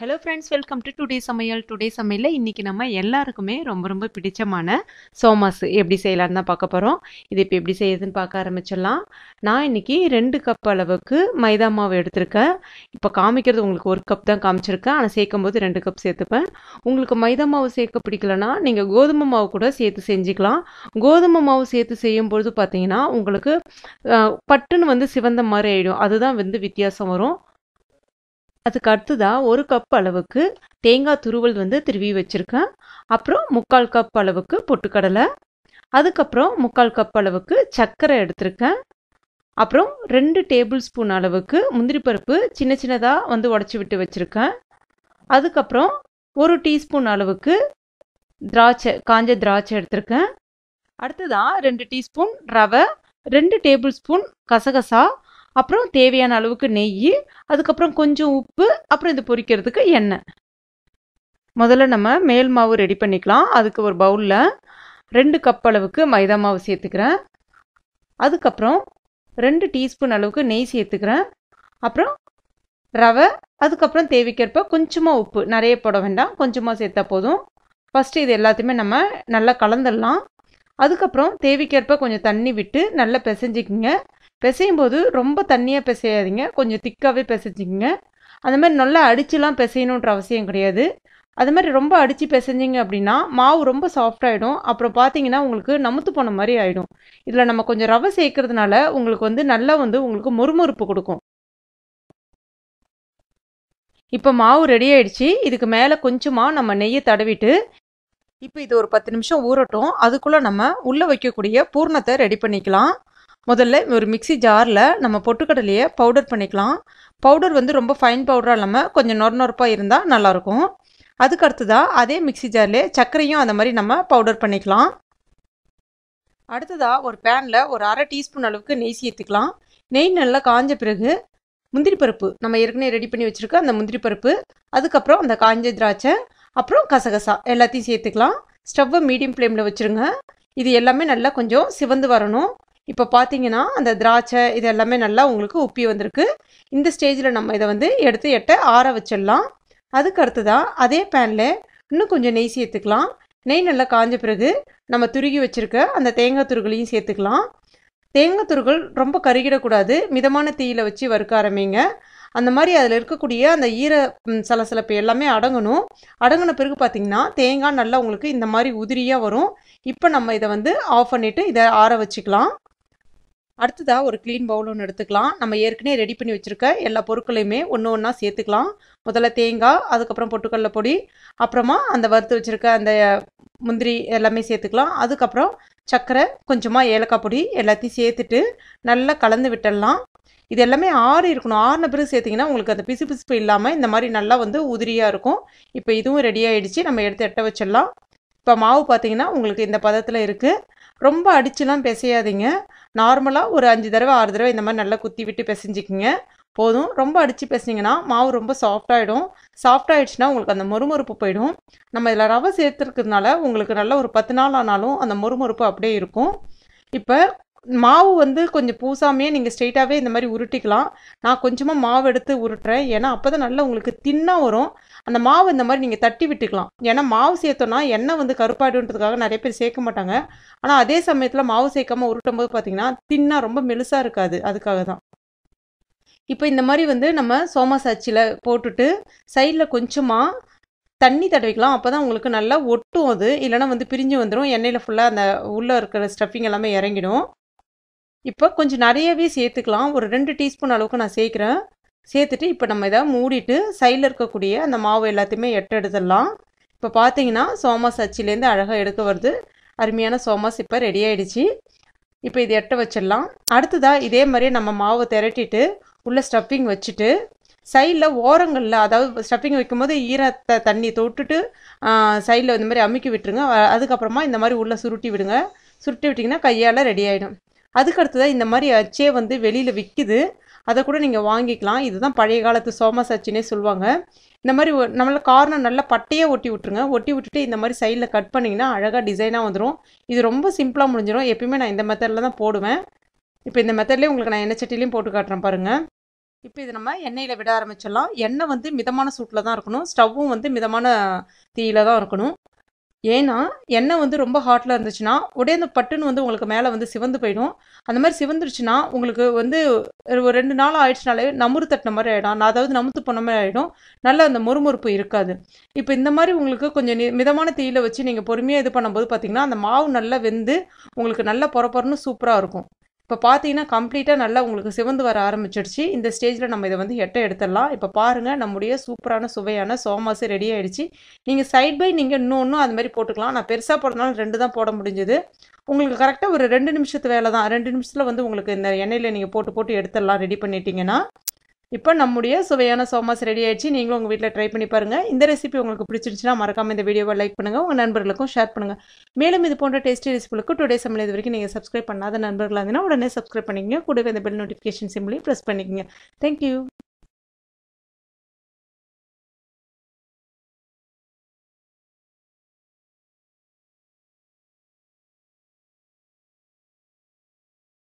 Hello friends, welcome to today சமையல். Today சமையலில் இன்றைக்கி நம்ம எல்லாருக்குமே ரொம்ப ரொம்ப பிடிச்சமான சோமாஸ் எப்படி செய்யலான்னு தான் பார்க்க போகிறோம். இது இப்போ எப்படி செய்யுதுன்னு பார்க்க ஆரம்பிச்சிடலாம். நான் இன்றைக்கி 2 கப் அளவுக்கு மைதா மாவு எடுத்திருக்கேன். இப்போ காமிக்கிறது உங்களுக்கு 1 கப் தான் காமிச்சிருக்கேன், ஆனால் சேர்க்கும் போது 2 கப் சேர்த்துப்பேன். உங்களுக்கு மைதா மாவு சேர்க்க பிடிக்கலனா நீங்கள் கோதுமை மாவு கூட சேர்த்து செஞ்சுக்கலாம். கோதுமை மாவு சேர்த்து செய்யும்பொழுது பார்த்தீங்கன்னா உங்களுக்கு பட்டுன்னு வந்து சிவந்த மாதிரி ஆகிடும். அதுதான் வந்து வித்தியாசம் வரும். அதுக்கு அடுத்ததாக 1 கப் அளவுக்கு தேங்காய் துருவல் வந்து திருவி வச்சுருக்கேன். அப்புறம் 3/4 கப் அளவுக்கு பொட்டுக்கடலை, அதுக்கப்புறம் 3/4 கப் அளவுக்கு சர்க்கரை எடுத்திருக்கேன். அப்புறம் 2 டேபிள் ஸ்பூன் அளவுக்கு முந்திரி பருப்பு சின்ன சின்னதாக வந்து உடச்சி விட்டு வச்சுருக்கேன். அதுக்கப்புறம் 1 டீஸ்பூன் அளவுக்கு காஞ்ச திராட்சை எடுத்திருக்கேன். அடுத்ததாக 2 டீஸ்பூன் ரவை, 2 டேபிள் ஸ்பூன் கசகசா, அப்புறம் தேவையான அளவுக்கு நெய், அதுக்கப்புறம் கொஞ்சம் உப்பு, அப்புறம் இது பொரிக்கிறதுக்கு எண்ணெய். முதல்ல நம்ம மேல் மாவு ரெடி பண்ணிக்கலாம். அதுக்கு ஒரு பவுலில் 2 கப் அளவுக்கு மைதா மாவு சேர்த்துக்கிறேன். அதுக்கப்புறம் 2 டீஸ்பூன் அளவுக்கு நெய் சேர்த்துக்கிறேன். அப்புறம் ரவை, அதுக்கப்புறம் தேவைக்கேற்ப கொஞ்சமாக உப்பு, நிறைய போட வேண்டாம், கொஞ்சமாக சேர்த்தா போதும். ஃபஸ்ட்டு இது எல்லாத்தையுமே நம்ம நல்லா கலந்துடலாம். அதுக்கப்புறம் தேவைக்கேற்ப கொஞ்சம் தண்ணி விட்டு நல்லா பிசைஞ்சிக்கிங்க. பிசையும் போது ரொம்ப தண்ணியாக பிசையாதீங்க, கொஞ்சம் திக்காகவே பிசைஞ்சிக்கிங்க. அந்த மாதிரி நல்லா அடிச்சுலாம் பிசையணுன்ற அவசியம் கிடையாது. அது மாதிரி ரொம்ப அடித்து பிசைஞ்சிங்க அப்படின்னா மாவு ரொம்ப சாஃப்டாகிடும். அப்புறம் பார்த்தீங்கன்னா உங்களுக்கு நமுத்து போன மாதிரி ஆகிடும். இதில் நம்ம கொஞ்சம் ரவை சேர்க்கறதுனால உங்களுக்கு வந்து நல்லா வந்து உங்களுக்கு மொறுமொறுப்பு கொடுக்கும். இப்போ மாவு ரெடி ஆயிடுச்சு. இதுக்கு மேலே கொஞ்சமாக நம்ம நெய்யை தடவிட்டு இப்போ இது ஒரு 10 நிமிஷம் ஊறட்டும். அதுக்குள்ளே நம்ம உள்ளே வைக்கக்கூடிய பூர்ணத்தை ரெடி பண்ணிக்கலாம். முதல்ல ஒரு மிக்சி ஜாரில் நம்ம பொட்டுக்கடலையை பவுடர் பண்ணிக்கலாம். பவுடர் வந்து ரொம்ப ஃபைன் பவுடராக இல்லாமல் கொஞ்சம் நொறுநொறுப்பாக இருந்தால் நல்லாயிருக்கும். அதுக்கு அடுத்ததாக அதே மிக்சி ஜார்லேயே சர்க்கரையும் அந்த மாதிரி நம்ம பவுடர் பண்ணிக்கலாம். அடுத்ததாக ஒரு பேனில் ஒரு 1/2 டீஸ்பூன் அளவுக்கு நெய் சேர்த்துக்கலாம். நெய் நல்லா காஞ்ச பிறகு முந்திரி பருப்பு நம்ம ஏற்கனவே ரெடி பண்ணி வச்சுருக்க அந்த முந்திரி பருப்பு, அதுக்கப்புறம் அந்த காஞ்ச திராட்சை, அப்புறம் கசகசா எல்லாத்தையும் சேர்த்துக்கலாம். ஸ்டவ்வை மீடியம் ஃப்ளேமில் வச்சுருங்க. இது எல்லாமே நல்லா கொஞ்சம் சிவந்து வரணும். இப்போ பார்த்தீங்கன்னா அந்த திராட்சை இது எல்லாமே நல்லா உங்களுக்கு உப்பி வந்திருக்கு. இந்த ஸ்டேஜில் நம்ம இதை வந்து எடுத்து ஆற வச்சிடலாம். அதுக்கு அடுத்ததாக அதே பேனில் இன்னும் கொஞ்சம் நெய் சேர்த்துக்கலாம். நெய் நல்லா காஞ்ச பிறகு நம்ம துருகி வச்சுருக்க அந்த தேங்காய் துருகளையும் சேர்த்துக்கலாம். தேங்காய் துருகள் ரொம்ப கருகிடக்கூடாது, மிதமான தீயில் வச்சு வறுக்க ஆரம்பிங்க. அந்த மாதிரி அதில் இருக்கக்கூடிய அந்த ஈர சலசலப்பு எல்லாமே அடங்கணும். அடங்கின பிறகு பார்த்திங்கன்னா தேங்காய் நல்லா உங்களுக்கு இந்த மாதிரி உதிரியாக வரும். இப்போ நம்ம இதை வந்து ஆஃப் பண்ணிவிட்டு இதை ஆற வச்சுக்கலாம். அடுத்ததாக ஒரு க்ளீன் பவுல் ஒன்று எடுத்துக்கலாம். நம்ம ஏற்கனவே ரெடி பண்ணி வச்சுருக்க எல்லா பொருட்களையுமே ஒன்று ஒன்றா சேர்த்துக்கலாம். முதல்ல தேங்காய், அதுக்கப்புறம் பொட்டுக்கடலை பொடி, அப்புறமா அந்த வறுத்து வச்சுருக்க அந்த முந்திரி எல்லாமே சேர்த்துக்கலாம். அதுக்கப்புறம் சர்க்கரை, கொஞ்சமாக ஏலக்காய் பொடி எல்லாத்தையும் சேர்த்துட்டு நல்லா கலந்து விட்டுடலாம். இது எல்லாமே ஆறி இருக்கணும். ஆறின பிறகு சேர்த்திங்கன்னா உங்களுக்கு அந்த பிசுபிசுப்பு இல்லாமல் இந்த மாதிரி நல்லா வந்து உதிரியாக இருக்கும். இப்போ இதுவும் ரெடி ஆகிடுச்சு. நம்ம எடுத்து எட்ட வச்சிடலாம். இப்போ மாவு பார்த்தீங்கன்னா உங்களுக்கு இந்த பதத்தில் இருக்குது. ரொம்ப அடிச்சுலாம் பிசையாதீங்க. நார்மலாக ஒரு 5 தடவை 6 தடவை இந்த மாதிரி நல்லா குத்தி விட்டு பிசைஞ்சிக்கிங்க போதும். ரொம்ப அடித்து பிசைஞ்சிங்கன்னா மாவு ரொம்ப சாஃப்டாகிடும். சாஃப்டாகிடுச்சுன்னா உங்களுக்கு அந்த மொறுமொறுப்பு போயிடும். நம்ம இதில் ரவை சேர்த்துருக்கிறதுனால உங்களுக்கு நல்லா ஒரு 10 நாள் ஆனாலும் அந்த மொறுமொறுப்பு அப்படியே இருக்கும். இப்போ மாவு வந்து கொஞ்சம் பூசாமையே நீங்கள் ஸ்ட்ரெயிட்டாகவே இந்த மாதிரி உருட்டிக்கலாம். நான் கொஞ்சமாக மாவு எடுத்து உருட்டுறேன், ஏன்னா அப்போ தான் நல்லா உங்களுக்கு தின்னாக வரும். அந்த மாவு இந்த மாதிரி நீங்கள் தட்டி விட்டுக்கலாம். ஏன்னா மாவு சேர்த்தோன்னா எண்ணெய் வந்து கருப்பாயிடுன்றதுக்காக நிறைய பேர் சேர்க்க மாட்டாங்க. ஆனால் அதே சமயத்தில் மாவு சேர்க்காமல் உருட்டும் போது பார்த்தீங்கன்னா தின்னாக ரொம்ப மெலுசாக இருக்காது, அதுக்காக தான். இப்போ இந்த மாதிரி வந்து நம்ம சோமாஸ் அச்சில் போட்டுட்டு சைடில் கொஞ்சமாக தண்ணி தடவிக்கலாம். அப்போ தான் உங்களுக்கு நல்லா ஒட்டும். அது இல்லைனா வந்து பிரிஞ்சு வந்துடும். எண்ணெயில் ஃபுல்லாக அந்த உள்ளே இருக்கிற ஸ்டஃபிங் எல்லாமே இறங்கிடும். இப்போ கொஞ்சம் நிறையவே சேர்த்துக்கலாம். ஒரு 2 டீஸ்பூன் அளவுக்கு நான் சேர்க்குறேன். சேர்த்துட்டு இப்போ நம்ம இதை மூடிட்டு சைடில் இருக்கக்கூடிய அந்த மாவு எல்லாத்தையுமே எடுத்துடலாம். இப்போ பார்த்தீங்கன்னா சோமாஸ் அச்சிலேருந்து அழகாக எடுக்க வருது. அருமையான சோமாஸ் இப்போ ரெடி ஆகிடுச்சு. இப்போ இது எட்ட வச்சிடலாம். அடுத்ததாக இதே மாதிரியே நம்ம மாவை திரட்டிட்டு உள்ள ஸ்டஃபிங் வச்சுட்டு சைடில் ஓரங்களில், அதாவது ஸ்டஃபிங் வைக்கும்போது ஈரத்தை தண்ணி தொட்டுட்டு சைடில் இந்த மாதிரி அமுக்கி விட்டுருங்க. அதுக்கப்புறமா இந்த மாதிரி உள்ளே சுருட்டி விடுங்க. சுருட்டி விட்டிங்கன்னா கையால் ரெடி ஆகிடும். அதுக்கடுத்ததாக இந்த மாதிரி அச்சே வந்து வெளியில் விற்கிது, அதை கூட நீங்கள் வாங்கிக்கலாம். இதுதான் பழைய காலத்து சோமாஸ் அச்சுன்னே சொல்லுவாங்க. இந்த மாதிரி நம்மள கார்னர் நல்லா பட்டையாக ஒட்டி விட்ருங்க. ஒட்டி விட்டுட்டு இந்த மாதிரி சைடில் கட் பண்ணிங்கன்னா அழகாக டிசைனாக வந்துடும். இது ரொம்ப சிம்பிளாக முடிஞ்சிடும். எப்பயுமே நான் இந்த மெத்தடில் தான் போடுவேன். இப்போ இந்த மெத்தட்லேயே உங்களுக்கு நான் எண்ணெய் சட்டிலையும் போட்டு காட்டுறேன் பாருங்கள். இப்போ இது நம்ம எண்ணெயில் விட ஆரம்பிச்சிடலாம். எண்ணெய் வந்து மிதமான சூட்டில் தான் இருக்கணும். ஸ்டவ்வும் வந்து மிதமான தீயில தான் இருக்கணும். ஏன்னா எண்ணெய் வந்து ரொம்ப ஹாட்டில் இருந்துச்சுன்னா உடனே அந்த பட்டுன்னு வந்து உங்களுக்கு மேலே வந்து சிவந்து போயிடும். அந்த மாதிரி சிவந்துருச்சுன்னா உங்களுக்கு வந்து ஒரு 2 நாள் ஆயிடுச்சுனாலே நமுறு தட்டின மாதிரி ஆகிடும். அதாவது நமுத்து போன மாதிரி ஆகிடும். நல்ல அந்த மொறுமொறுப்பு இருக்காது. இப்போ இந்த மாதிரி உங்களுக்கு கொஞ்சம் மிதமான தீயில வச்சு நீங்கள் பொறுமையாக இது பண்ணும்போது பார்த்தீங்கன்னா அந்த மாவு நல்லா வெந்து உங்களுக்கு நல்லா பொறப்பொறன்னு சூப்பராக இருக்கும். இப்போ பார்த்தீங்கன்னா கம்ப்ளீட்டாக நல்லா உங்களுக்கு சிவந்து வர ஆரம்பிச்சிடுச்சு. இந்த ஸ்டேஜில் நம்ம இதை வந்து எட்டை எடுத்துடலாம். இப்போ பாருங்கள் நம்முடைய சூப்பரான சுவையான சோமாஸு ரெடி ஆகிடுச்சு. நீங்கள் சைட் பை நீங்கள் இன்னொன்றும் அது மாதிரி போட்டுக்கலாம். நான் பெருசாக போடுறதுனால 2 தான் போட முடிஞ்சது. உங்களுக்கு கரெக்டாக ஒரு 2 நிமிஷத்து வேலை தான். 2 நிமிஷத்தில் வந்து உங்களுக்கு இந்த எண்ணெயில் நீங்கள் போட்டு போட்டு எடுத்துடலாம். ரெடி பண்ணிட்டீங்கன்னா இப்போ நம்முடைய சுவையான சோமாஸ் ரெடி ஆயிடுச்சு. நீங்களும் உங்கள் வீட்டில் ட்ரை பண்ணி பாருங்கள். இந்த ரெசிபி உங்களுக்கு பிடிச்சிருந்துச்சுன்னா மறக்காமல் இந்த வீடியோவை லைக் பண்ணுங்கள். உங்கள் நண்பர்களுக்கும் ஷேர் பண்ணுங்கள். மேலும் இது போன்ற டேஸ்டி ரெசிபிகளுக்கு டுடே சமையல் இது வரைக்கும் நீங்கள் சப்ஸ்கிரைப் பண்ணாத நண்பர்களாக இருந்தீங்கன்னா உடனே சப்ஸ்கிரைப் பண்ணிக்கங்க. கூடவே இந்த பெல் நோட்டிஃபிகேஷன் சிம்பிளையும் ப்ரெஸ் பண்ணிக்கங்க. தேங்க்யூ.